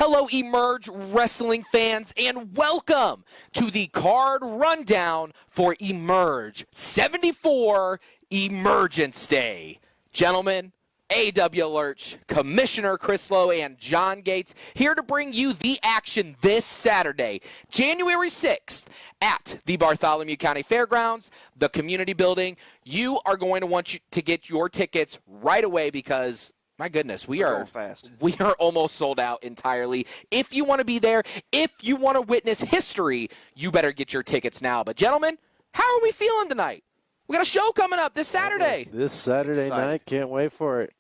Hello, Emerge Wrestling fans, and welcome to the card rundown for Emerge 74 Emergence Day. Gentlemen, A.W. Lurch, Commissioner Chris Lowe, and John Gates here to bring you the action this Saturday, January 6th, at the Bartholomew County Fairgrounds, the community building. You are going to want to get your tickets right away because, my goodness, we are almost sold out entirely. If you want to be there, if you want to witness history, you better get your tickets now. But gentlemen, how are we feeling tonight? We got a show coming up this Saturday. This Saturday night, can't wait for it.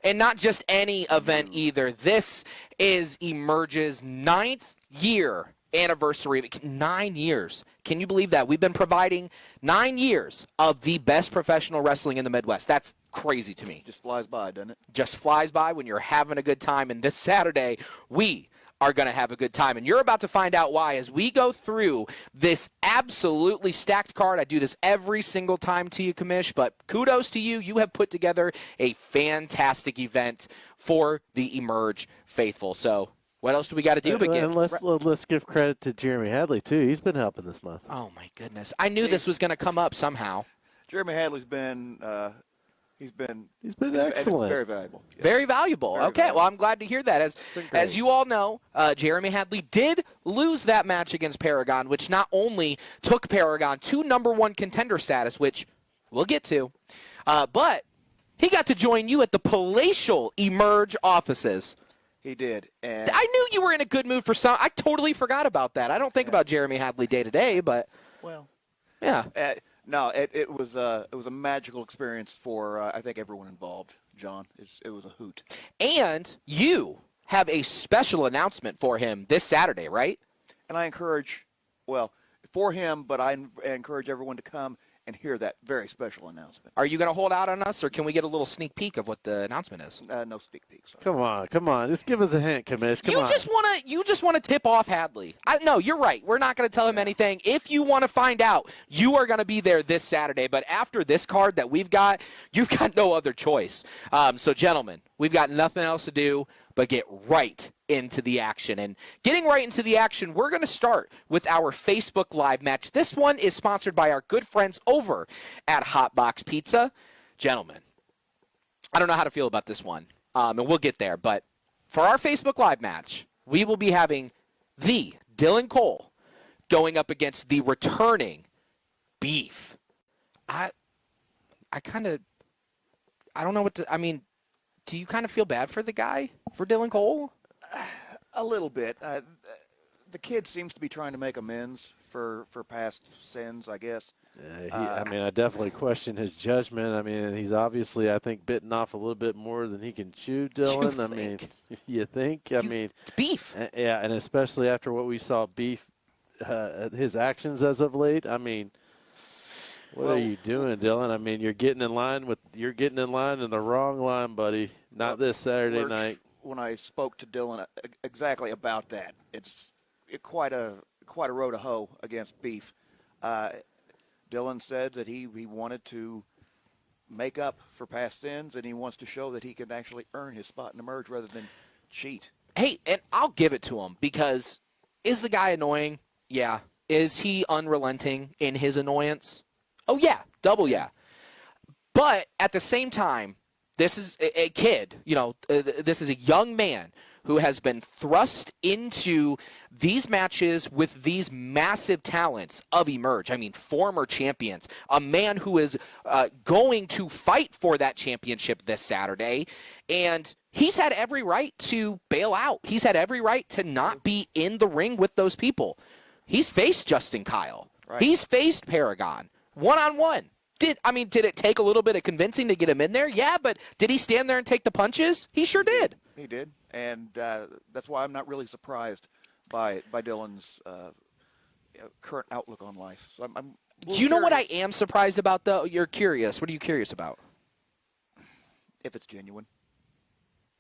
And not just any event either. This is Emerge's 9th year anniversary. 9 years. Can you believe that? We've been providing 9 years of the best professional wrestling in the Midwest. That's crazy to me. Just flies by, doesn't it? Just flies by when you're having a good time. And this Saturday, we are going to have a good time. And you're about to find out why as we go through this absolutely stacked card. I do this every single time to you, Commish, but kudos to you. You have put together a fantastic event for the Emerge faithful. So what else do we got to do? Let's give credit to Jeremy Hadley, too. He's been helping this month. Oh, my goodness. I knew this was going to come up somehow. Jeremy Hadley's been He's been excellent. Very valuable. Yeah. Very valuable. Very okay, valuable. well, I'm glad to hear that. As you all know, Jeremy Hadley did lose that match against Paragon, which not only took Paragon to #1 contender status, which we'll get to, but he got to join you at the palatial Emerge offices. He did. And I knew you were in a good mood for some. I totally forgot about that. I don't think about Jeremy Hadley day to day, but yeah. No, it was a magical experience for I think everyone involved. John, it was a hoot. And you have a special announcement for him this Saturday, right? And I encourage, for him, but I encourage everyone to come and hear that very special announcement. Are you going to hold out on us, or can we get a little sneak peek of what the announcement is? No sneak peek. Sorry. Come on. Just give us a hint, Commish. Come on. You just want to tip off Hadley. No, you're right. We're not going to tell him anything. If you want to find out, you are going to be there this Saturday. But after this card that we've got, you've got no other choice. So, gentlemen, we've got nothing else to do but get right into the action. And getting right into the action, we're going to start with our Facebook Live match. This one is sponsored by our good friends over at Hot Box Pizza. Gentlemen, I don't know how to feel about this one, and we'll get there. But for our Facebook Live match, we will be having the Dylan Cole going up against the returning Beef. I don't know what to, do you kind of feel bad for the guy, for Dylan Cole? A little bit. The kid seems to be trying to make amends for past sins, I guess. I definitely question his judgment. He's obviously, I think, bitten off a little bit more than he can chew, Dylan. You think? It's Beef. Yeah, and especially after what we saw Beef, his actions as of late. What are you doing, Dylan? You're getting in line in the wrong line, buddy. Not this Saturday night. When I spoke to Dylan exactly about that, it's quite a row to hoe against Beef. Dylan said that he wanted to make up for past sins, and he wants to show that he can actually earn his spot in Emerge rather than cheat. Hey, and I'll give it to him because is the guy annoying? Yeah. Is he unrelenting in his annoyance? Oh, yeah. Double yeah. But at the same time, this is a kid, this is a young man who has been thrust into these matches with these massive talents of Emerge. Former champions, a man who is going to fight for that championship this Saturday, and he's had every right to bail out. He's had every right to not be in the ring with those people. He's faced Justin Kyle. Right. He's faced Paragon one-on-one. Did it take a little bit of convincing to get him in there? Yeah, but did he stand there and take the punches? He sure did. He did, and that's why I'm not really surprised by Dylan's current outlook on life. So I'm Do you know what I am surprised about, though? You're curious. What are you curious about? If it's genuine.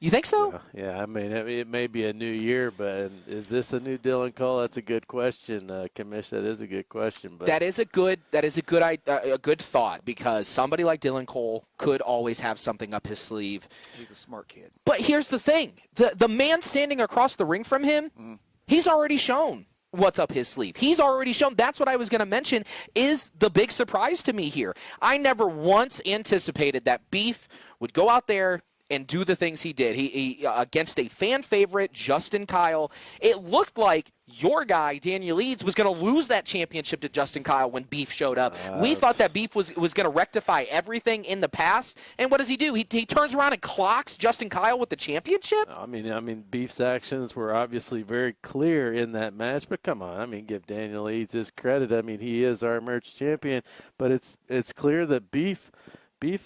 You think so? Yeah, I mean, it may be a new year, but is this a new Dylan Cole? That's a good question, Commish. That is a good question. But That is a good thought, because somebody like Dylan Cole could always have something up his sleeve. He's a smart kid. But here's the thing. The man standing across the ring from him, he's already shown what's up his sleeve. He's already shown. That's what I was going to mention is the big surprise to me here. I never once anticipated that Beef would go out there and do the things he did. He against a fan favorite, Justin Kyle. It looked like your guy, Daniel Eads, was going to lose that championship to Justin Kyle when Beef showed up. We thought that Beef was going to rectify everything in the past. And what does he do? He turns around and clocks Justin Kyle with the championship? I mean, Beef's actions were obviously very clear in that match. But come on, I mean, give Daniel Eads his credit. I mean, he is our merch champion. But it's clear that Beef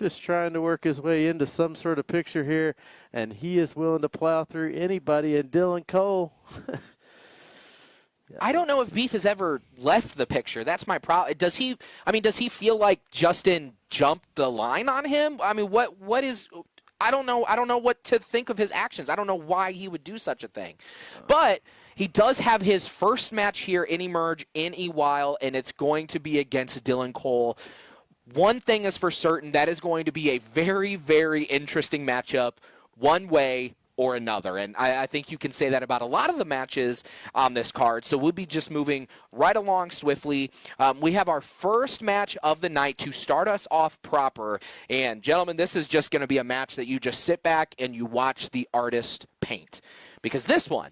is trying to work his way into some sort of picture here, and he is willing to plow through anybody. And Dylan Cole, I don't know if Beef has ever left the picture. That's my problem. Does he feel like Justin jumped the line on him? I mean, what is? I don't know. I don't know what to think of his actions. I don't know why he would do such a thing, but he does have his first match here in Emerge in a while, and it's going to be against Dylan Cole. One thing is for certain, that is going to be a very, very interesting matchup one way or another. And I think you can say that about a lot of the matches on this card. So we'll be just moving right along swiftly. We have our first match of the night to start us off proper. And, gentlemen, this is just going to be a match that you just sit back and you watch the artist paint. Because this one,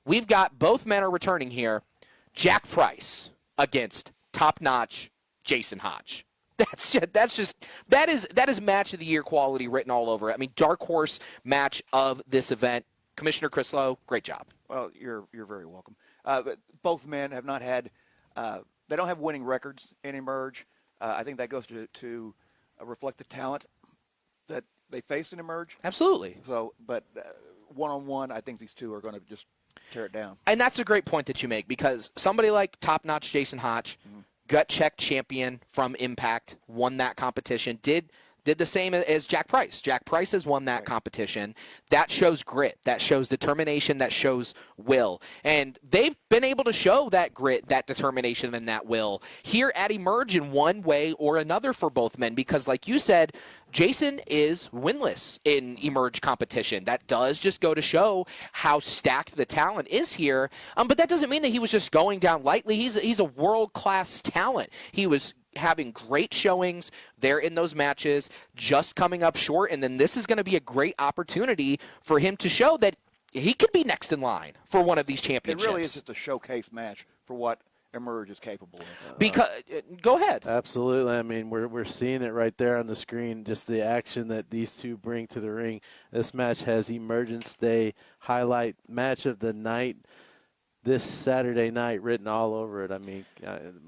we've got both men are returning here. Jack Price against top-notch Jason Hodge. That is match of the year quality written all over it. I mean, dark horse match of this event. Commissioner Chris Lowe, great job. Well, you're very welcome. But both men have not had they don't have winning records in Emerge. I think that goes to reflect the talent that they face in Emerge. Absolutely. So, but one-on-one, I think these two are going to just tear it down. And that's a great point that you make, because somebody like top-notch Jason Hodge, gut check champion from Impact, won that competition, did the same as Jack Price. Jack Price has won that competition. That shows grit. That shows determination. That shows will. And they've been able to show that grit, that determination, and that will here at Emerge in one way or another for both men, because like you said, Jason is winless in Emerge competition. That does just go to show how stacked the talent is here. But that doesn't mean that he was just going down lightly. He's a world-class talent. He was having great showings there in those matches, just coming up short, and then this is going to be a great opportunity for him to show that he could be next in line for one of these championships. It really is just a showcase match for what Emerge is capable of. Because go ahead. Absolutely. I mean, we're seeing it right there on the screen, just the action that these two bring to the ring. This match has Emergence Day highlight match of the night this Saturday night written all over it. I mean,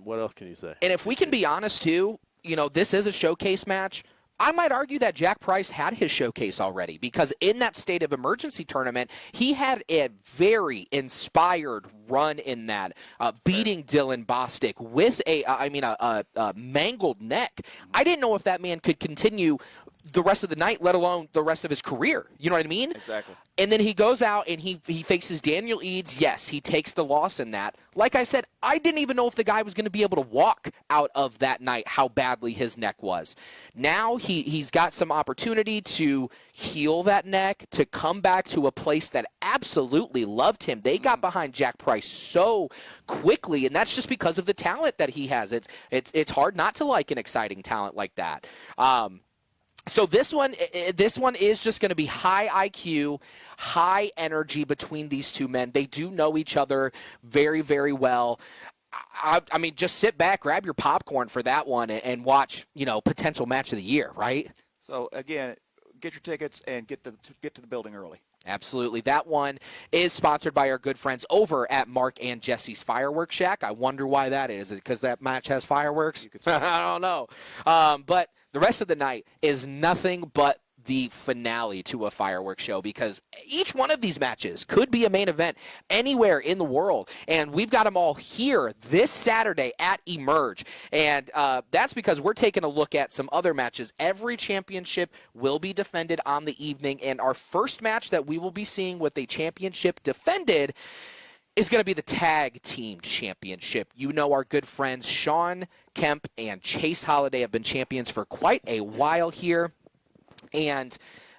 what else can you say? And if we can be honest, too, this is a showcase match. I might argue that Jack Price had his showcase already, because in that State of Emergency tournament, he had a very inspired run in that, beating Dylan Bostic with a mangled neck. I didn't know if that man could continue the rest of the night, let alone the rest of his career. You know what I mean? Exactly. And then he goes out and he faces Daniel Eads. Yes, he takes the loss in that. Like I said, I didn't even know if the guy was going to be able to walk out of that night, how badly his neck was. Now he's got some opportunity to heal that neck, to come back to a place that absolutely loved him. They got behind Jack Price so quickly, and that's just because of the talent that he has. It's hard not to like an exciting talent like that. So this one is just going to be high IQ, high energy between these two men. They do know each other very, very well. I mean, just sit back, grab your popcorn for that one, and watch, potential match of the year, right? So, again, get your tickets and get to the building early. Absolutely. That one is sponsored by our good friends over at Mark and Jesse's Fireworks Shack. I wonder why that is. Is it because that match has fireworks? I don't know. But the rest of the night is nothing but the finale to a fireworks show, because each one of these matches could be a main event anywhere in the world. And we've got them all here this Saturday at Emerge. And that's because we're taking a look at some other matches. Every championship will be defended on the evening. And our first match that we will be seeing with a championship defended is going to be the tag team championship. You know, our good friends Sean Kemp and Chase Holiday have been champions for quite a while here. And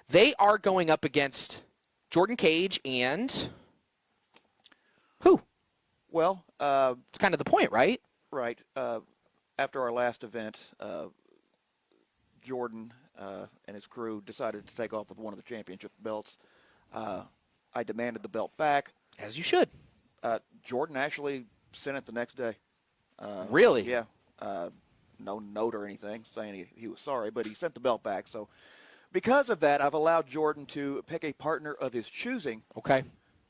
they are going up against Jordan Cage and who? Well, it's kind of the point, right? Right. After our last event, Jordan and his crew decided to take off with one of the championship belts. I demanded the belt back. As you should. Jordan actually sent it the next day. Really? Yeah. No note or anything saying he was sorry, but he sent the belt back. So because of that, I've allowed Jordan to pick a partner of his choosing. Okay.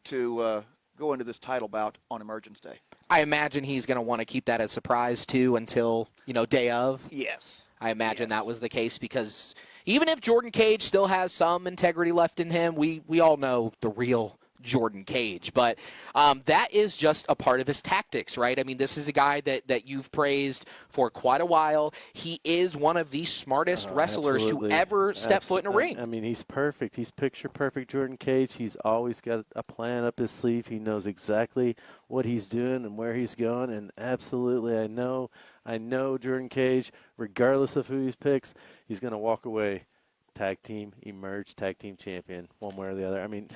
To go into this title bout on Emergence Day. I imagine he's going to want to keep that a surprise, too, until, day of. Yes. I imagine that was the case, because even if Jordan Cage still has some integrity left in him, we all know the real Jordan Cage. But that is just a part of his tactics, right? I mean, this is a guy that you've praised for quite a while. He is one of the smartest wrestlers absolutely. to ever step foot in a ring. I mean, he's perfect. He's picture perfect Jordan Cage. He's always got a plan up his sleeve. He knows exactly what he's doing and where he's going. And absolutely, I know Jordan Cage, regardless of who he picks, he's going to walk away tag team, emerge tag team champion, one way or the other. I mean,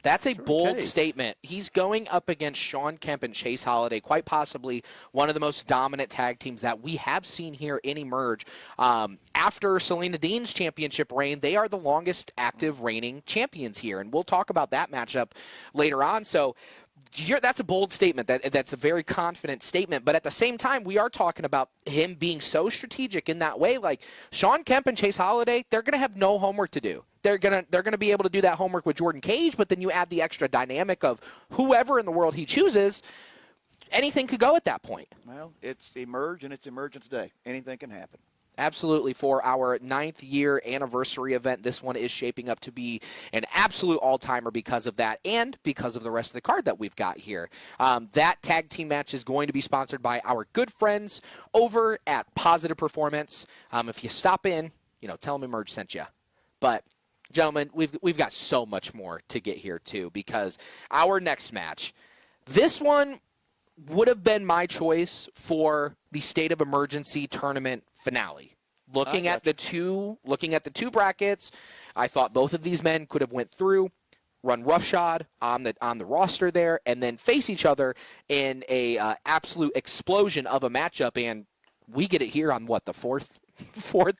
that's a bold statement. He's going up against Sean Kemp and Chase Holiday, quite possibly one of the most dominant tag teams that we have seen here in Emerge. After Selena Dean's championship reign, they are the longest active reigning champions here, and we'll talk about that matchup later on. So that's a bold statement. That's a very confident statement. But at the same time, we are talking about him being so strategic in that way. Like Sean Kemp and Chase Holiday, they're going to have no homework to do. They're gonna be able to do that homework with Jordan Cage, but then you add the extra dynamic of whoever in the world he chooses. Anything could go at that point. Well, it's Emerge and it's Emergence Day. Anything can happen. Absolutely. For our 9th year anniversary event, this one is shaping up to be an absolute all-timer because of that and because of the rest of the card that we've got here. That tag team match is going to be sponsored by our good friends over at Positive Performance. If you stop in, tell them Emerge sent you. But gentlemen, we've got so much more to get here too, because our next match, this one would have been my choice for the State of Emergency tournament finale. Looking at the two brackets, I thought both of these men could have went through, run roughshod on the roster there, and then face each other in a absolute explosion of a matchup. And we get it here on the fourth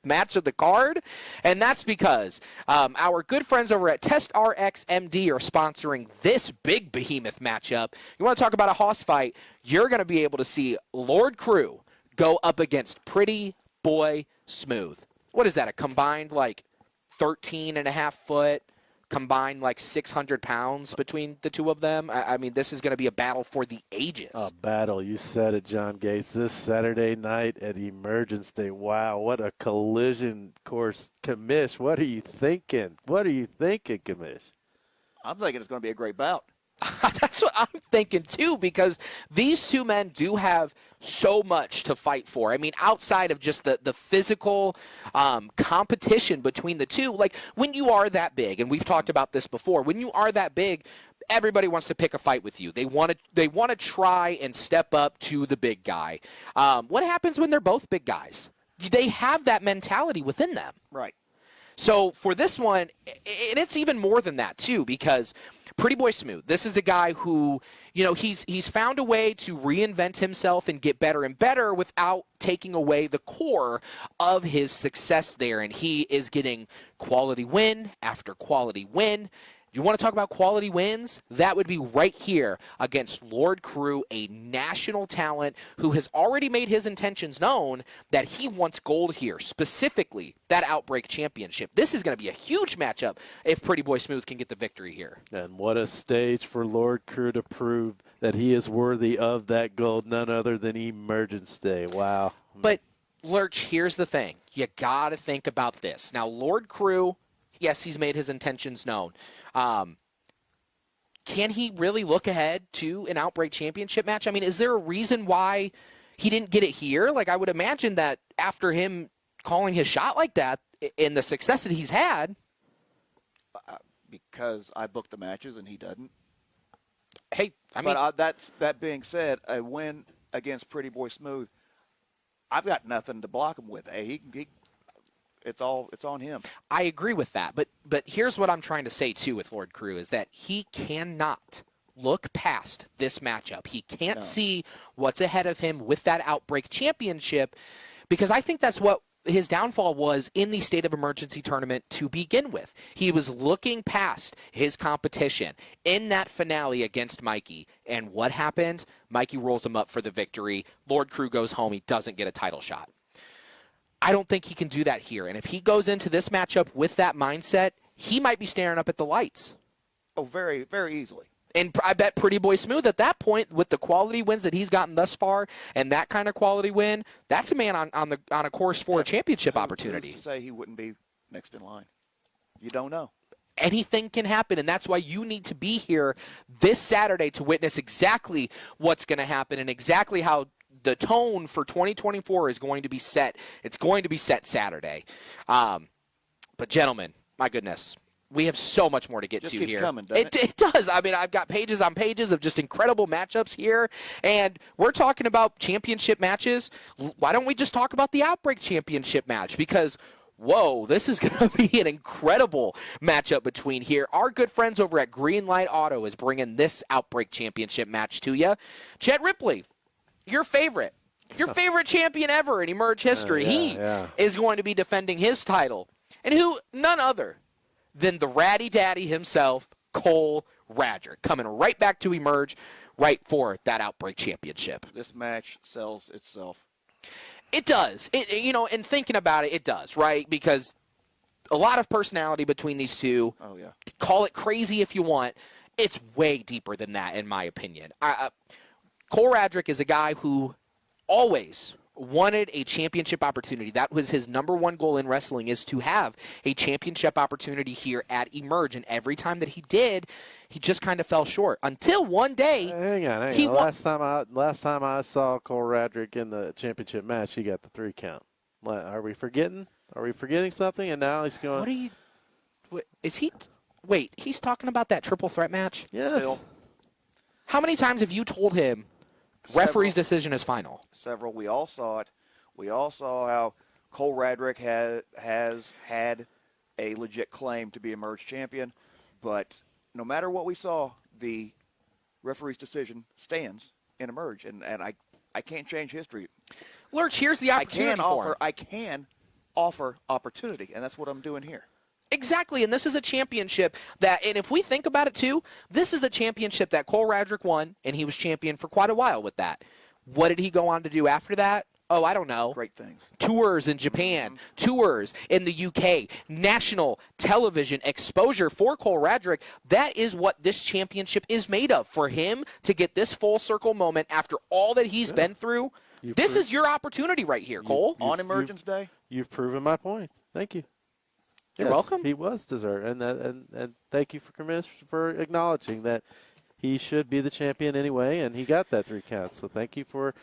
match of the card, and that's because our good friends over at Test RX MD are sponsoring this big behemoth matchup. You want to talk about a hoss fight? You're going to be able to see Lord Crew go up against Pretty Boy Smooth. What is that, a combined 13.5 foot, combined 600 pounds between the two of them? I mean, this is going to be a battle for the ages. A battle. You said it, John Gates. This Saturday night at Emergence Day. Wow, what a collision course. Commish, what are you thinking? Commish? I'm thinking it's going to be a great bout. That's what I'm thinking, too, because these two men do have so much to fight for. I mean, outside of just the physical competition between the two, when you are that big, and we've talked about this before, when you are that big, everybody wants to pick a fight with you. They want to try and step up to the big guy. What happens when they're both big guys? They have that mentality within them. Right. So for this one, and it's even more than that, too, because Pretty Boy Smooth, this is a guy who, he's found a way to reinvent himself and get better and better without taking away the core of his success there. And he is getting quality win after quality win. You want to talk about quality wins? That would be right here against Lord Crew, a national talent who has already made his intentions known that he wants gold here, specifically that Outbreak Championship. This is going to be a huge matchup if Pretty Boy Smooth can get the victory here. And what a stage for Lord Crew to prove that he is worthy of that gold, none other than Emergence Day. Wow. But, Lurch, here's the thing. You got to think about this. Now, Lord Crew, Yes, he's made his intentions known. Can he really look ahead to an Outbreak Championship match? I mean, is there a reason why he didn't get it here? Like, I would imagine that after him calling his shot like that in the success that he's had. Because I booked the matches and he doesn't. Hey, I mean. But that being said, a win against Pretty Boy Smooth, I've got nothing to block him with. Hey, it's on him. I agree with that. But here's what I'm trying to say, too, with Lord Crew, is that he cannot look past this matchup. He can't see what's ahead of him with that Outbreak Championship, because I think that's what his downfall was in the State of Emergency tournament to begin with. He was looking past his competition in that finale against Mikey. And what happened? Mikey rolls him up for the victory. Lord Crew goes home. He doesn't get a title shot. I don't think he can do that here. And if he goes into this matchup with that mindset, he might be staring up at the lights. Oh, very, very easily. And I bet Pretty Boy Smooth at that point, with the quality wins that he's gotten thus far, and that kind of quality win, that's a man on a course for a championship opportunity. Who's to say he wouldn't be next in line? You don't know. Anything can happen, and that's why you need to be here this Saturday to witness exactly what's going to happen and exactly how the tone for 2024 is going to be set. It's going to be set Saturday. But, gentlemen, my goodness. We have so much more to get to here. Coming, doesn't it does. I mean, I've got pages on pages of just incredible matchups here, and we're talking about championship matches. Why don't we just talk about the Outbreak Championship match? Because, whoa, this is going to be an incredible matchup between here. Our good friends over at Greenlight Auto is bringing this Outbreak Championship match to you. Chet Ripley, your favorite champion ever in Emerge history. He is going to be defending his title. And who? None other than the ratty daddy himself, Cole Radrick, coming right back to Emerge right for that Outbreak Championship. This match sells itself. It does. And thinking about it, it does, right? Because a lot of personality between these two. Oh, yeah. Call it crazy if you want. It's way deeper than that, in my opinion. Cole Radrick is a guy who always wanted a championship opportunity. That was his number one goal in wrestling, is to have a championship opportunity here at Emerge. And every time that he did, he just kind of fell short until one day. Hang on. Last time I saw Cole Radrick in the championship match, he got the 3 count. Are we forgetting? Are we forgetting something? And now he's going. What are you? Is he? Wait, he's talking about that triple threat match? Yes. Still. How many times have you told him referee's decision is final? Several. We all saw it. We all saw how Cole Radrick has had a legit claim to be Emerge champion. But no matter what we saw, the referee's decision stands in Emerge. And I can't change history. Lurch, here's the opportunity for him. I can offer opportunity, and that's what I'm doing here. Exactly, and this is a championship that, and if we think about it too, this is a championship that Cole Radrick won, and he was champion for quite a while with that. What did he go on to do after that? Oh, I don't know. Great things. Tours in Japan, tours in the UK, national television exposure for Cole Radrick. That is what this championship is made of. For him to get this full circle moment after all that he's been through, this is your opportunity right here, Cole. On Emergence Day? You've proven my point. Thank you. You're welcome. He was deserved, and thank you for acknowledging that he should be the champion anyway, and he got that 3 count. So thank you for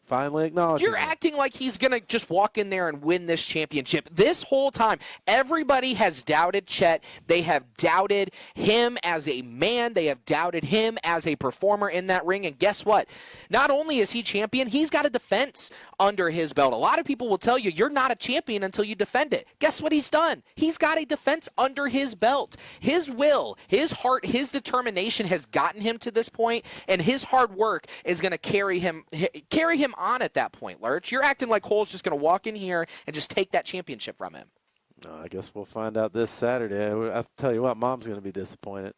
finally acknowledging. You're acting like he's going to just walk in there and win this championship. This whole time, everybody has doubted Chet. They have doubted him as a man. They have doubted him as a performer in that ring. And guess what? Not only is he champion, he's got a defense under his belt. A lot of people will tell you you're not a champion until you defend it. Guess what he's done? He's got a defense under his belt. His will, his heart, his determination has gotten him to this point, and his hard work is going to carry him on at that point, Lurch. You're acting like Cole's just going to walk in here and just take that championship from him. No, I guess we'll find out this Saturday. I'll tell you what, Mom's going to be disappointed.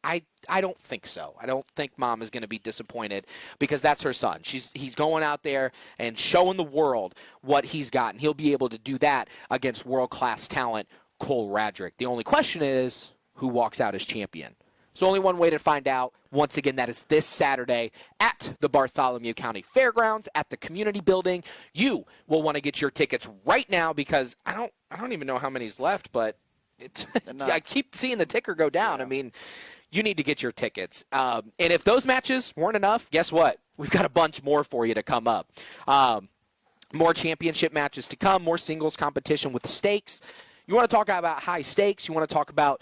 I don't think so. I don't think Mom is going to be disappointed because that's her son. He's going out there and showing the world what he's got, and he'll be able to do that against world-class talent Cole Radrick. The only question is who walks out as champion. There's only one way to find out. Once again, that is this Saturday at the Bartholomew County Fairgrounds at the community building. You will want to get your tickets right now because I don't even know how many's left, but I keep seeing the ticker go down. Yeah. I mean, you need to get your tickets. And if those matches weren't enough, guess what? We've got a bunch more for you to come up. More championship matches to come, more singles competition with stakes. You want to talk about high stakes. You want to talk about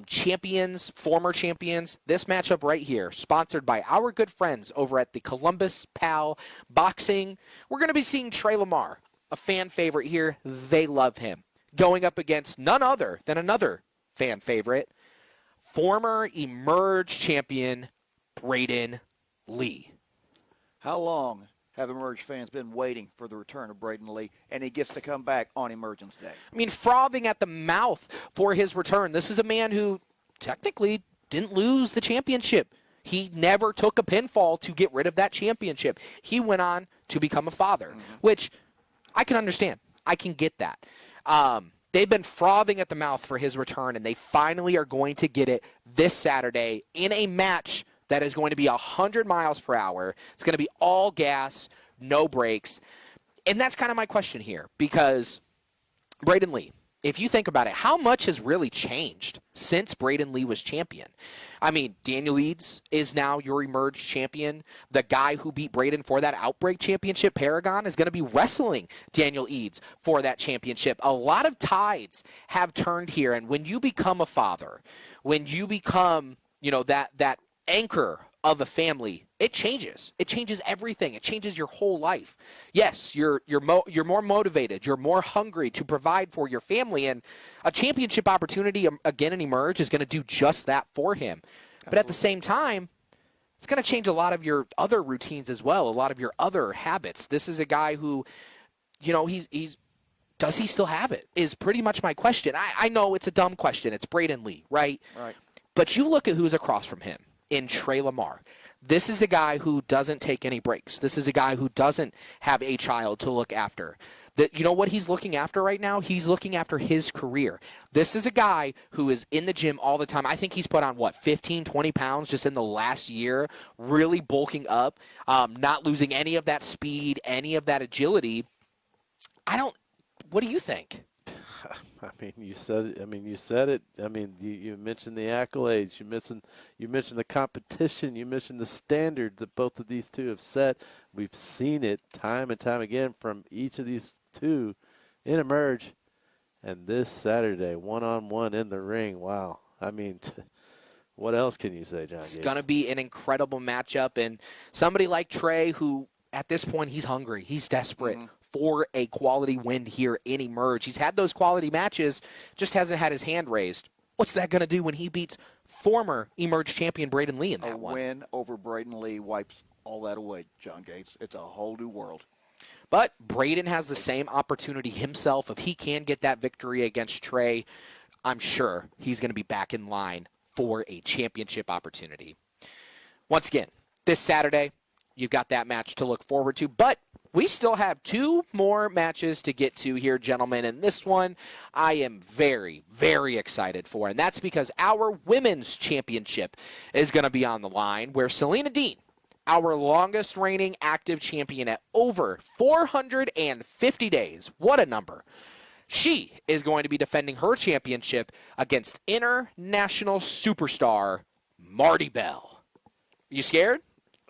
champions, former champions. This matchup right here, sponsored by our good friends over at the Columbus Pal Boxing. We're going to be seeing Trey Lamar, a fan favorite here. They love him. Going up against none other than another fan favorite, former Emerge champion Braden Lee. How long have Emerge fans been waiting for the return of Braden Lee, and he gets to come back on Emergence Day? I mean, frothing at the mouth for his return. This is a man who technically didn't lose the championship. He never took a pinfall to get rid of that championship. He went on to become a father, which I can understand. I can get that. They've been frothing at the mouth for his return, and they finally are going to get it this Saturday in a match that is going to be 100 miles per hour. It's going to be all gas, no brakes. And that's kind of my question here, because Braden Lee, if you think about it, how much has really changed since Braden Lee was champion? I mean, Daniel Eads is now your Emerge champion. The guy who beat Braden for that Outbreak championship, Paragon, is going to be wrestling Daniel Eads for that championship. A lot of tides have turned here, and when you become a father, when you become, that anchor of a family, it changes. It changes everything. It changes your whole life. Yes, you're more motivated. You're more hungry to provide for your family, and a championship opportunity again in Emerge is going to do just that for him. But at the same time, it's going to change a lot of your other routines as well, a lot of your other habits. This is a guy who, he's does he still have it? Is pretty much my question. I know it's a dumb question. It's Braden Lee, right? Right. But you look at who's across from him in Trey Lamar. This is a guy who doesn't take any breaks. This is a guy who doesn't have a child to look after. You know what he's looking after right now? He's looking after his career. This is a guy who is in the gym all the time. I think he's put on, 15, 20 pounds just in the last year, really bulking up, not losing any of that speed, any of that agility. What do you think? I mean, you said it. I mean, you mentioned the accolades. You mentioned the competition. You mentioned the standard that both of these two have set. We've seen it time and time again from each of these two in Emerge. And this Saturday, one-on-one in the ring. Wow. I mean, what else can you say, John Gates? It's going to be an incredible matchup. And somebody like Trey, who at this point, he's hungry. He's desperate. For a quality win here in Emerge. He's had those quality matches, just hasn't had his hand raised. What's that going to do when he beats former Emerge champion Braden Lee in that one? A win over Braden Lee wipes all that away, John Gates. It's a whole new world. But Braden has the same opportunity himself. If he can get that victory against Trey, I'm sure he's going to be back in line for a championship opportunity. Once again, this Saturday, you've got that match to look forward to, but we still have two more matches to get to here, gentlemen, and this one I am very, very excited for, and that's because our women's championship is going to be on the line, where Selena Dean, our longest reigning active champion at over 450 days, what a number, she is going to be defending her championship against international superstar Marty Bell. You scared?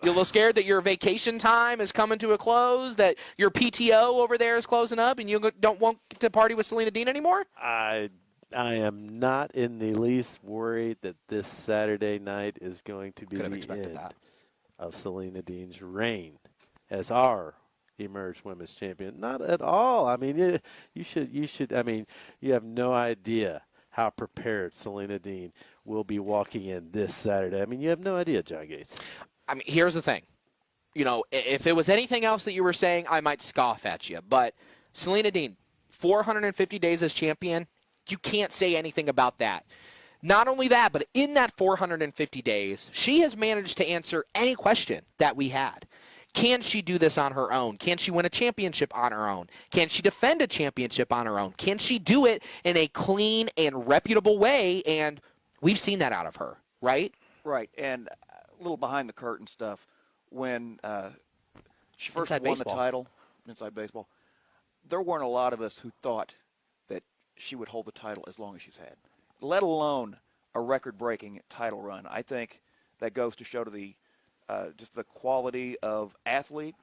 You a little scared that your vacation time is coming to a close, that your PTO over there is closing up, and you don't want to party with Selena Dean anymore? I am not in the least worried that this Saturday night is going to be the end of Selena Dean's reign as our Emerge Women's Champion. Not at all. I mean, you should. I mean, you have no idea how prepared Selena Dean will be walking in this Saturday. I mean, you have no idea, John Gates. I mean, here's the thing. If it was anything else that you were saying, I might scoff at you. But Selena Dean, 450 days as champion, you can't say anything about that. Not only that, but in that 450 days, she has managed to answer any question that we had. Can she do this on her own? Can she win a championship on her own? Can she defend a championship on her own? Can she do it in a clean and reputable way? And we've seen that out of her, right? Right, and a little behind the curtain stuff. When she first Inside won baseball. the title, Inside Baseball, there weren't a lot of us who thought that she would hold the title as long as she's had. let alone a record-breaking title run. I think that goes to show to the just the quality of athlete,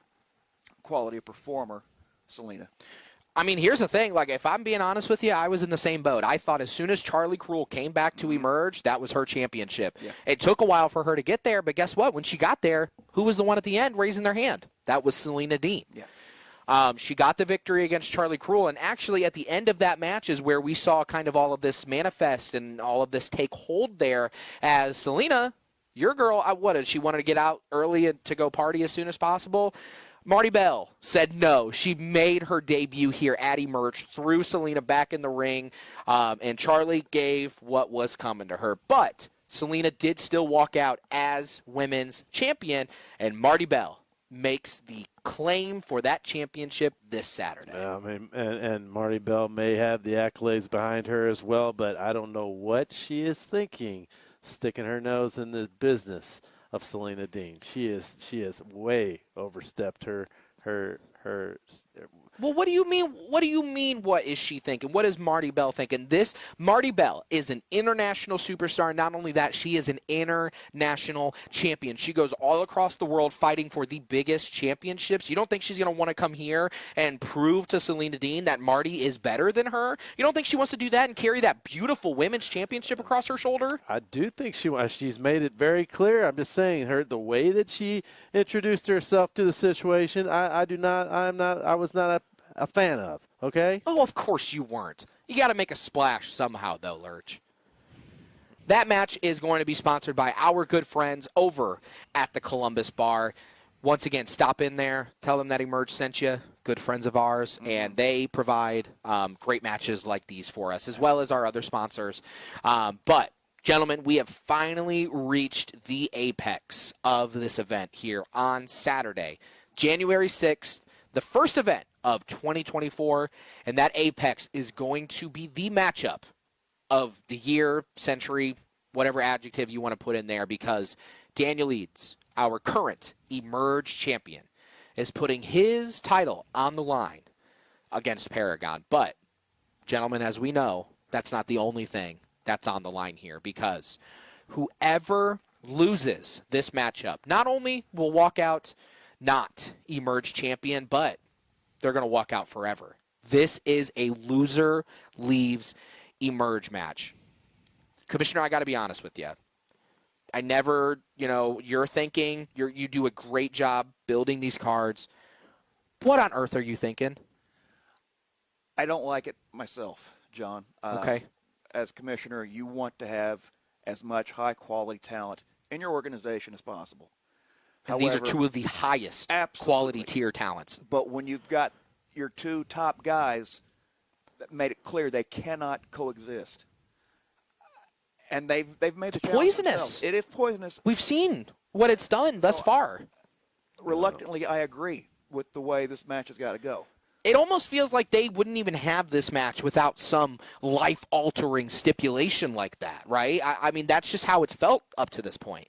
quality of performer, Selena. I mean, here's the thing. Like, if I'm being honest with you, I was in the same boat. I thought as soon as Charlie Cruel came back to Emerge, that was her championship. Yeah. It took a while for her to get there, but guess what? When she got there, who was the one at the end raising their hand? That was Selena Dean. Yeah. She got the victory against Charlie Cruel, and actually at the end of that match is where we saw kind of all of this manifest and all of this take hold there as Selena, your girl, she wanted to get out early to go party as soon as possible. Marty Bell said no. She made her debut here at Emerge, threw Selena back in the ring, and Charlie gave what was coming to her. But Selena did still walk out as women's champion, and Marty Bell makes the claim for that championship this Saturday. I mean, and Marty Bell may have the accolades behind her as well, but I don't know what she is thinking, sticking her nose in the business of Selena Dean. She has way overstepped her. Well, what do you mean? What do you mean? What is she thinking? What is Marty Bell thinking? Marty Bell is an international superstar. Not only that, she is an international champion. She goes all across the world fighting for the biggest championships. You don't think she's going to want to come here and prove to Selena Dean that Marty is better than her? You don't think she wants to do that and carry that beautiful women's championship across her shoulder? I do think she's made it very clear. I'm just saying, the way that she introduced herself to the situation, I was not a fan of, okay? Oh, of course you weren't. You got to make a splash somehow, though, Lurch. That match is going to be sponsored by our good friends over at the Columbus Bar. Once again, stop in there. Tell them that Emerge sent you. Good friends of ours, and they provide great matches like these for us, as well as our other sponsors. But, gentlemen, we have finally reached the apex of this event here on Saturday, January 6th, the first event of 2024, and that apex is going to be the matchup of the year, century, whatever adjective you want to put in there, because Daniel Eads, our current Emerge champion, is putting his title on the line against Paragon. But, gentlemen, as we know, that's not the only thing that's on the line here, because whoever loses this matchup not only will walk out not Emerge champion, but they're going to walk out forever. This is a loser leaves Emerge match. Commissioner, I got to be honest with you. I never, you're thinking, you do a great job building these cards. What on earth are you thinking? I don't like it myself, John. Okay. As commissioner, you want to have as much high-quality talent in your organization as possible. And these are two of the highest quality tier talents. But when you've got your two top guys that made it clear they cannot coexist, and they've made it's poisonous. It is poisonous. We've seen what it's done thus far. Reluctantly, I agree with the way this match has got to go. It almost feels like they wouldn't even have this match without some life-altering stipulation like that, right? I mean, that's just how it's felt up to this point.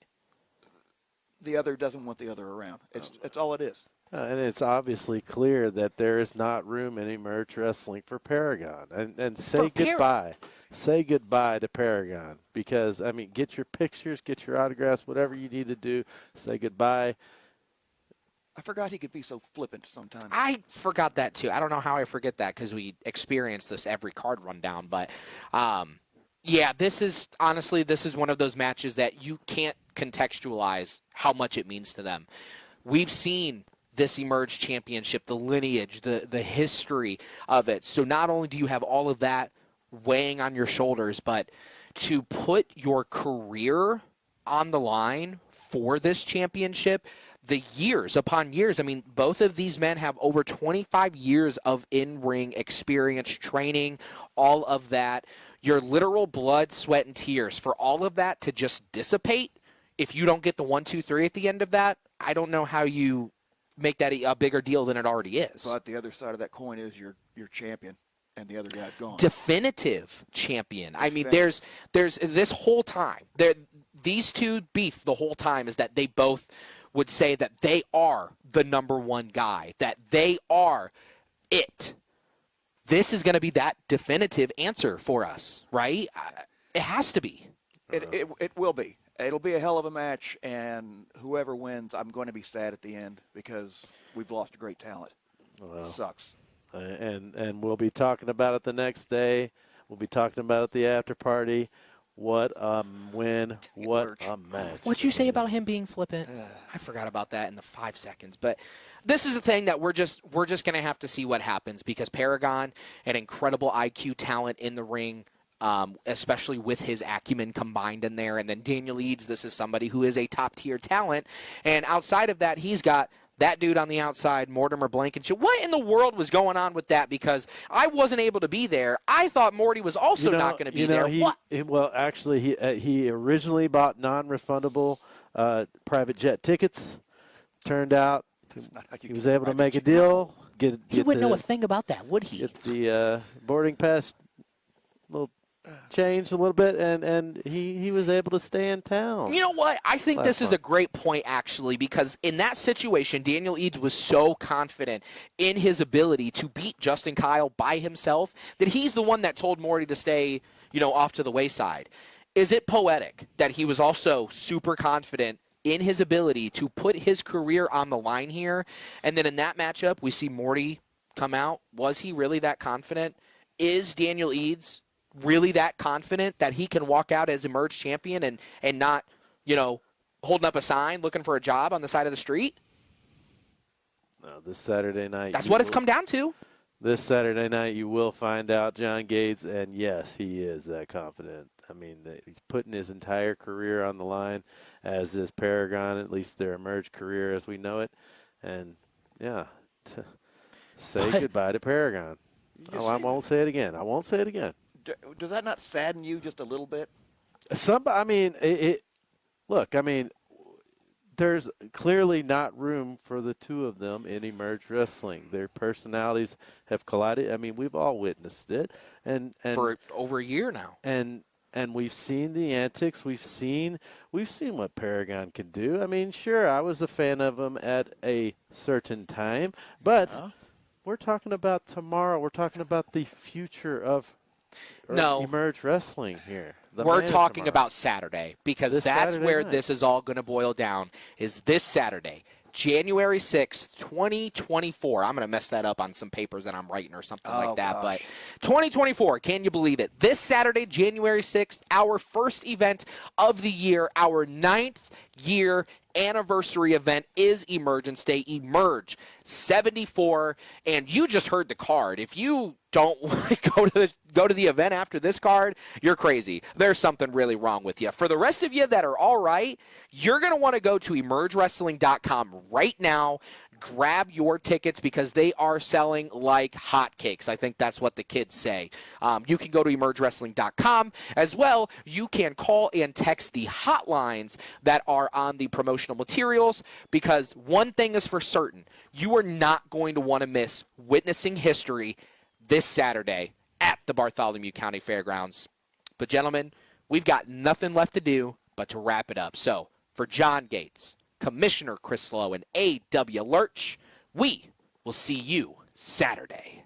The other doesn't want the other around. It's all it is. And it's obviously clear that there is not room in Emerge Wrestling for Paragon. And say goodbye. Say goodbye to Paragon. Because, I mean, get your pictures, get your autographs, whatever you need to do. Say goodbye. I forgot he could be so flippant sometimes. I forgot that, too. I don't know how I forget that because we experience this every card rundown. But, yeah, this is one of those matches that you can't contextualize how much it means to them. We've seen this Emerge championship, the lineage, the history of it. So not only do you have all of that weighing on your shoulders, but to put your career on the line for this championship, the years upon years. I mean, both of these men have over 25 years of in-ring experience, training, all of that. Your literal blood, sweat, and tears for all of that to just dissipate if you don't get the 1, 2, 3 at the end of that. I don't know how you make that a bigger deal than it already is. But the other side of that coin is your champion, and the other guy's gone. Definitive champion. I mean, there's this whole time, these two beef the whole time is that they both would say that they are the number one guy, that they are it. This is going to be that definitive answer for us, right? It has to be. It will be. It'll be a hell of a match, and whoever wins, I'm going to be sad at the end because we've lost a great talent. Well, Sucks. And we'll be talking about it the next day. We'll be talking about it at the after party. What a win. What a match. What'd you say about him being flippant? I forgot about that in the 5 seconds. But this is a thing that we're just going to have to see what happens because Paragon, an incredible IQ talent in the ring, especially with his acumen combined in there. And then Daniel Eads, this is somebody who is a top-tier talent. And outside of that, he's got that dude on the outside, Mortimer Blankenship. What in the world was going on with that? Because I wasn't able to be there. I thought Morty was also not going to be there. Well, actually, he originally bought non-refundable private jet tickets. Turned out he was able to make a deal. He wouldn't know a thing about that, would he? Get the boarding pass changed a little bit, and he was able to stay in town. You know what? I think this is a great point, actually, because in that situation, Daniel Eads was so confident in his ability to beat Justin Kyle by himself that he's the one that told Morty to stay, off to the wayside. Is it poetic that he was also super confident in his ability to put his career on the line here, and then in that matchup, we see Morty come out? Was he really that confident? Is Daniel Eads really that confident that he can walk out as Emerge champion and not, holding up a sign looking for a job on the side of the street? No, this Saturday night. That's what it's come down to. This Saturday night you will find out John Gates, and yes, he is that confident. I mean, he's putting his entire career on the line, as is Paragon, at least their Emerge career as we know it. And, yeah, say goodbye to Paragon. I won't say it again. Does that not sadden you just a little bit? Look, there's clearly not room for the two of them in Emerge Wrestling. Their personalities have collided. We've all witnessed it, and for over a year now. And we've seen the antics. We've seen what Paragon can do. Sure, I was a fan of him at a certain time, but we're talking about tomorrow. We're talking about the future of Emerge Wrestling here. We're talking about Saturday because that's Saturday where night. this is all going to boil down, is this Saturday, January 6th, 2024. I'm going to mess that up on some papers that I'm writing or something like that. Gosh. But 2024, can you believe it? This Saturday, January 6th, our first event of the year, our 9th year anniversary event is Emergence Day, Emerge 74, and you just heard the card. If you don't want to go to the event after this card, you're crazy. There's something really wrong with you. For the rest of you that are all right, you're going to want to go to emergewrestling.com right now. Grab your tickets because they are selling like hotcakes. I think that's what the kids say. You can go to emergewrestling.com as well. You can call and text the hotlines that are on the promotional materials because one thing is for certain. You are not going to want to miss witnessing history this Saturday at the Bartholomew County Fairgrounds. But gentlemen, we've got nothing left to do but to wrap it up. So for John Gates, Commissioner Chris Lowe, and A.W. Lurch, we will see you Saturday.